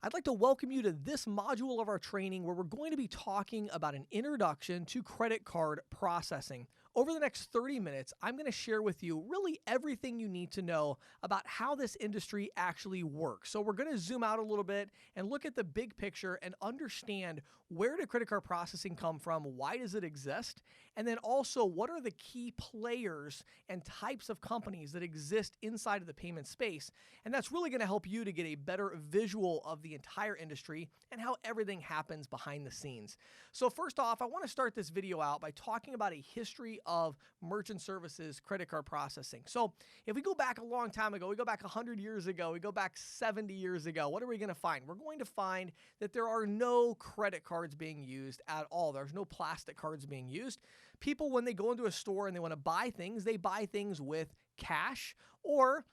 I'd like to welcome you to this module of our training where we're going to be talking about an introduction to credit card processing. Over the next 30 minutes, I'm going to share with you really everything you need to know about how this industry actually works. So we're going to zoom out a little bit and look at the big picture and understand where did credit card processing come from, why does it exist, and then also what are the key players and types of companies that exist inside of the payment space. And that's really going to help you to get a better visual of the entire industry and how everything happens behind the scenes. So first off, I want to start this video out by talking about a history of merchant services credit card processing. So if we go back a long time ago, we go back 100 years ago, we go back 70 years ago, what are we going to find? We're going to find that there are no credit cards being used at all. There's no plastic cards being used. People, when they go into a store and they want to buy things, they buy things with cash or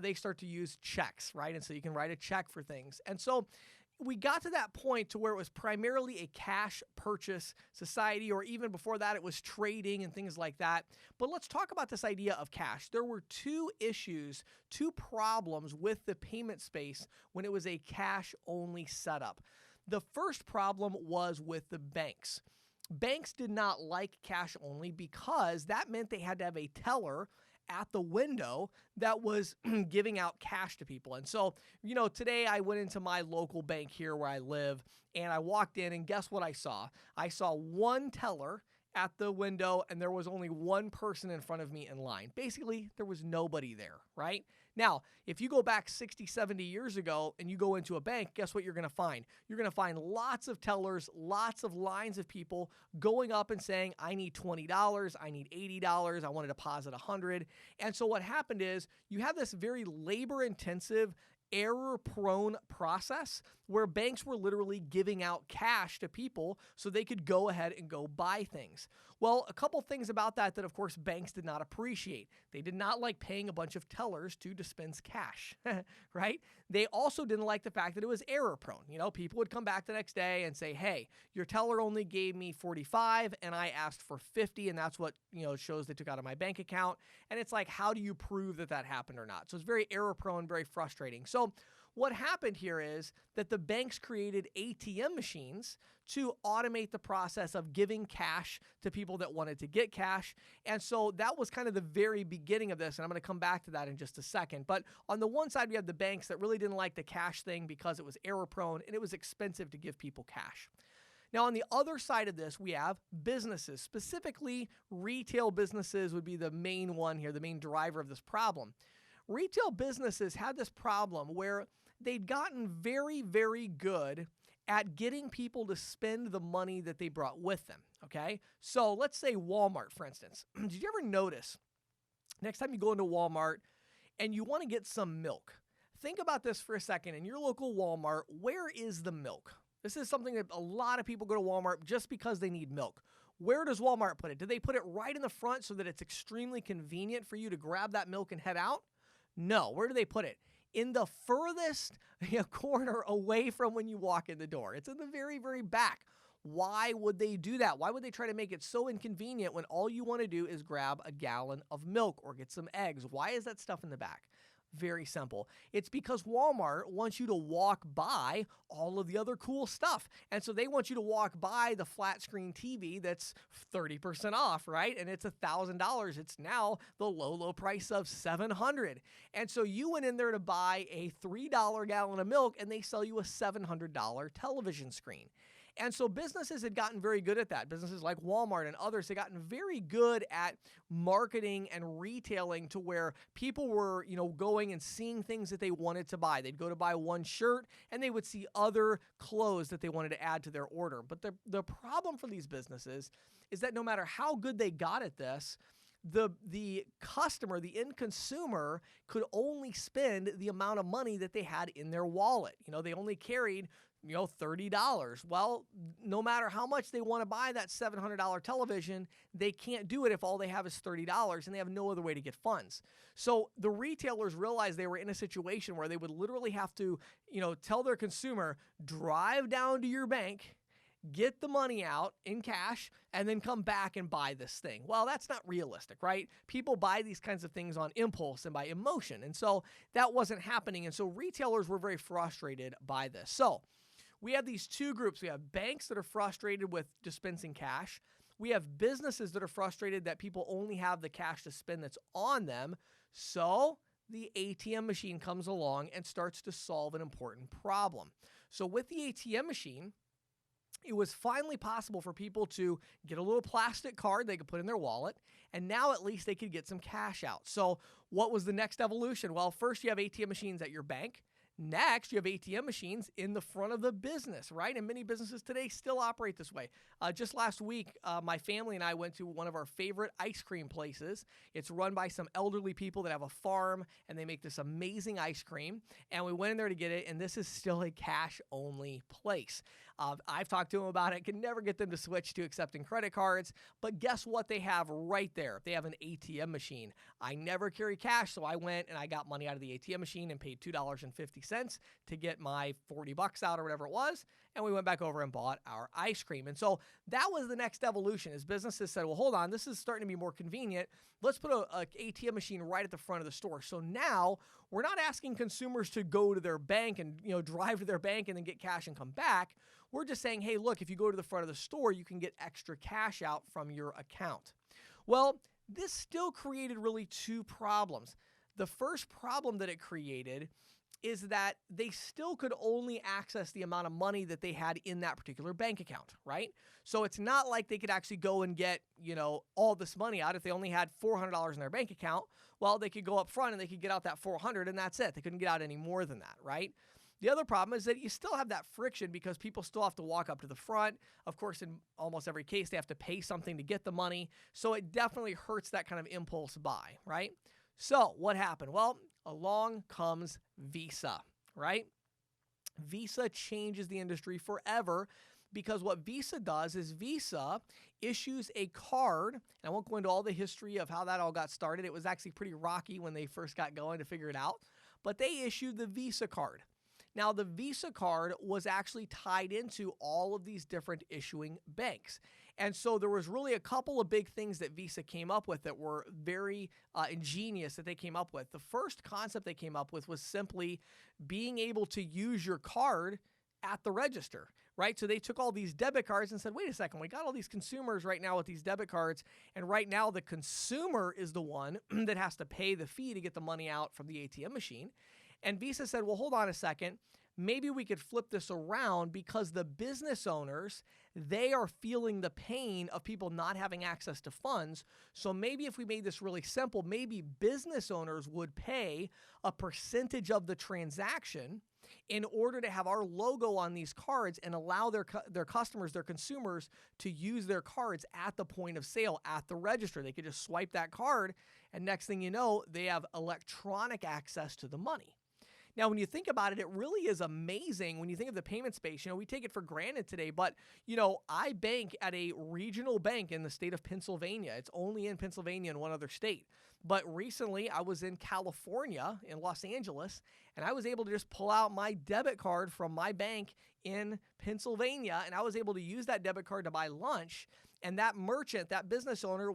they start to use checks, right? And so you can write a check for things. And so we got to that point to where it was primarily a cash purchase society, or even before that, it was trading and things like that. But let's talk about this idea of cash. There were two issues, two problems with the payment space when it was a cash-only setup. The first problem was with the banks. Banks did not like cash only because that meant they had to have a teller at the window that was giving out cash to people. And so, today I went into my local bank here where I live and I walked in and guess what I saw? I saw one teller at the window and there was only one person in front of me in line. Basically, there was nobody there, right? Now, if you go back 60, 70 years ago and you go into a bank, guess what you're going to find? You're going to find lots of tellers, lots of lines of people going up and saying, I need $20, I need $80, I want to deposit $100. And so what happened is you have this very labor-intensive, error-prone process where banks were literally giving out cash to people so they could go ahead and go buy things. Well, a couple things about that of course banks did not appreciate. They did not like paying a bunch of tellers to dispense cash, right? They also didn't like the fact that it was error-prone. People would come back the next day and say, hey, your teller only gave me 45 and I asked for 50 and that's what, shows they took out of my bank account. And it's like, how do you prove that happened or not? So it's very error-prone, very frustrating. So what happened here is that the banks created ATM machines to automate the process of giving cash to people that wanted to get cash. And so that was kind of the very beginning of this. And I'm going to come back to that in just a second. But on the one side, we have the banks that really didn't like the cash thing because it was error prone and it was expensive to give people cash. Now, on the other side of this, we have businesses. Specifically, retail businesses would be the main one here, the main driver of this problem. Retail businesses had this problem where they'd gotten very, very good at getting people to spend the money that they brought with them, okay? So let's say Walmart, for instance. Did you ever notice, next time you go into Walmart and you want to get some milk, think about this for a second. In your local Walmart, where is the milk? This is something that a lot of people go to Walmart just because they need milk. Where does Walmart put it? Do they put it right in the front so that it's extremely convenient for you to grab that milk and head out? No. Where do they put it? In the furthest corner away from when you walk in the door. It's in the very, very back. Why would they do that? Why would they try to make it so inconvenient when all you want to do is grab a gallon of milk or get some eggs? Why is that stuff in the back? Very simple. It's because Walmart wants you to walk by all of the other cool stuff. And so they want you to walk by the flat screen TV that's 30% off, right? And it's $1,000. It's now the low price of $700. And so you went in there to buy a $3 gallon of milk and they sell you a $700 television screen. And so businesses had gotten very good at that. Businesses like Walmart and others had gotten very good at marketing and retailing to where people were, going and seeing things that they wanted to buy. They'd go to buy one shirt and they would see other clothes that they wanted to add to their order. But the problem for these businesses is that no matter how good they got at this, the customer, the end consumer, could only spend the amount of money that they had in their wallet. They only carried $30. Well, no matter how much they want to buy that $700 television, they can't do it if all they have is $30 and they have no other way to get funds. So the retailers realized they were in a situation where they would literally have to, tell their consumer, drive down to your bank get the money out in cash, and then come back and buy this thing. Well, that's not realistic, right? People buy these kinds of things on impulse and by emotion. And so that wasn't happening. And so retailers were very frustrated by this. So we have these two groups. We have banks that are frustrated with dispensing cash. We have businesses that are frustrated that people only have the cash to spend that's on them. So the ATM machine comes along and starts to solve an important problem. So with the ATM machine, it was finally possible for people to get a little plastic card they could put in their wallet, and now at least they could get some cash out. So what was the next evolution? Well, first you have ATM machines at your bank. Next, you have ATM machines in the front of the business, right? And many businesses today still operate this way. Just last week, my family and I went to one of our favorite ice cream places. It's run by some elderly people that have a farm, and they make this amazing ice cream. And we went in there to get it, and this is still a cash-only place. I've talked to them about it, can never get them to switch to accepting credit cards, but guess what they have right there? They have an ATM machine. I never carry cash, so I went and I got money out of the ATM machine and paid $2.50 to get my $40 out or whatever it was, and we went back over and bought our ice cream. And so that was the next evolution, as businesses said, well, hold on, this is starting to be more convenient. Let's put a ATM machine right at the front of the store. So now we're not asking consumers to go to their bank and drive to their bank and then get cash and come back. We're just saying, hey, look, if you go to the front of the store, you can get extra cash out from your account. Well, this still created really two problems. The first problem that it created is that they still could only access the amount of money that they had in that particular bank account, right? So it's not like they could actually go and get, all this money out. If they only had $400 in their bank account, well, they could go up front and they could get out that $400 and that's it. They couldn't get out any more than that, right? The other problem is that you still have that friction because people still have to walk up to the front. Of course, in almost every case, they have to pay something to get the money. So it definitely hurts that kind of impulse buy, right? So what happened? Well, along comes Visa, right? Visa changes the industry forever because what Visa does is Visa issues a card, and I won't go into all the history of how that all got started. It was actually pretty rocky when they first got going to figure it out, but they issued the Visa card. Now, the Visa card was actually tied into all of these different issuing banks. And so there was really a couple of big things that Visa came up with that were very ingenious that they came up with. The first concept they came up with was simply being able to use your card at the register, right? So they took all these debit cards and said, wait a second, we got all these consumers right now with these debit cards, and right now the consumer is the one that has to pay the fee to get the money out from the ATM machine. And Visa said, well, hold on a second. Maybe we could flip this around because the business owners, they are feeling the pain of people not having access to funds. So maybe if we made this really simple, maybe business owners would pay a percentage of the transaction in order to have our logo on these cards and allow their customers, their consumers, to use their cards at the point of sale, at the register. They could just swipe that card, and next thing you know, they have electronic access to the money. Now, when you think about it, it really is amazing when you think of the payment space. We take it for granted today, but, I bank at a regional bank in the state of Pennsylvania. It's only in Pennsylvania and one other state. But recently, I was in California, in Los Angeles, and I was able to just pull out my debit card from my bank in Pennsylvania, and I was able to use that debit card to buy lunch. And that merchant, that business owner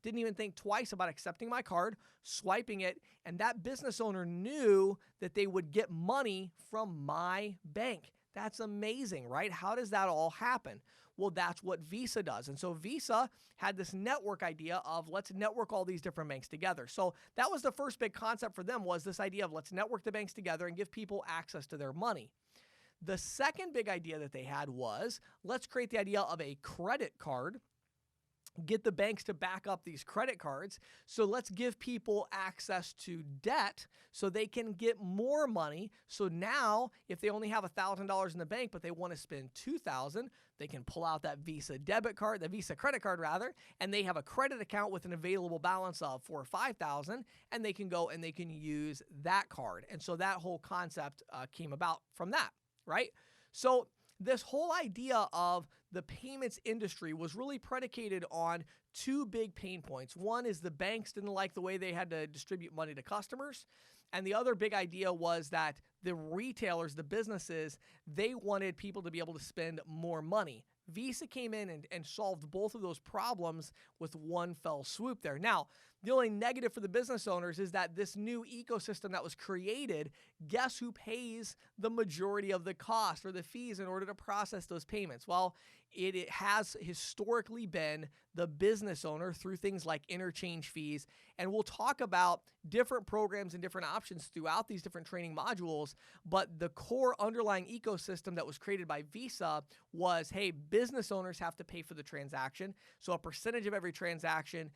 didn't even think twice about accepting my card, swiping it, and that business owner knew that they would get money from my bank. That's amazing, right? How does that all happen? Well, that's what Visa does. And so Visa had this network idea of let's network all these different banks together. So that was the first big concept for them, was this idea of let's network the banks together and give people access to their money. The second big idea that they had was let's create the idea of a credit card, get the banks to back up these credit cards. So let's give people access to debt so they can get more money. So now if they only have $1,000 in the bank, but they want to spend $2,000, they can pull out that Visa debit card, the Visa credit card rather, and they have a credit account with an available balance of $4,000 or $5,000, and they can go and they can use that card. And so that whole concept came about from that, right? So this whole idea of the payments industry was really predicated on two big pain points. One is the banks didn't like the way they had to distribute money to customers. And the other big idea was that the retailers, the businesses, they wanted people to be able to spend more money. Visa came in and solved both of those problems with one fell swoop there. Now, the only negative for the business owners is that this new ecosystem that was created, guess who pays the majority of the cost or the fees in order to process those payments? Well, it has historically been the business owner through things like interchange fees. And we'll talk about different programs and different options throughout these different training modules. But the core underlying ecosystem that was created by Visa was, hey, business owners have to pay for the transaction. So a percentage of every transaction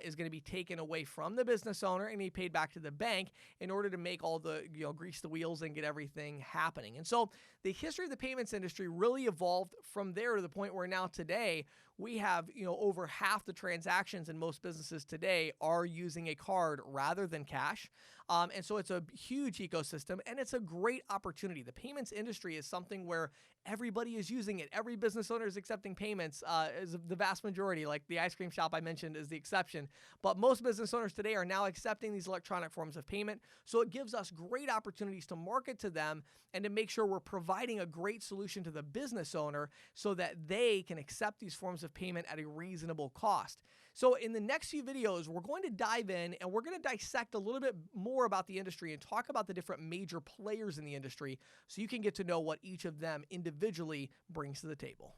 is going to be taken away from the business owner and be paid back to the bank in order to make all the, grease the wheels and get everything happening. And so the history of the payments industry really evolved from there to the point where now today we have, over half the transactions in most businesses today are using a card rather than cash. And so it's a huge ecosystem and it's a great opportunity. The payments industry is something where everybody is using it. Every business owner is accepting payments, is the vast majority. Like the ice cream shop I mentioned is the exception. But most business owners today are now accepting these electronic forms of payment. So it gives us great opportunities to market to them and to make sure we're providing a great solution to the business owner so that they can accept these forms of payment at a reasonable cost. So in the next few videos, we're going to dive in and we're going to dissect a little bit more about the industry and talk about the different major players in the industry so you can get to know what each of them individually brings to the table.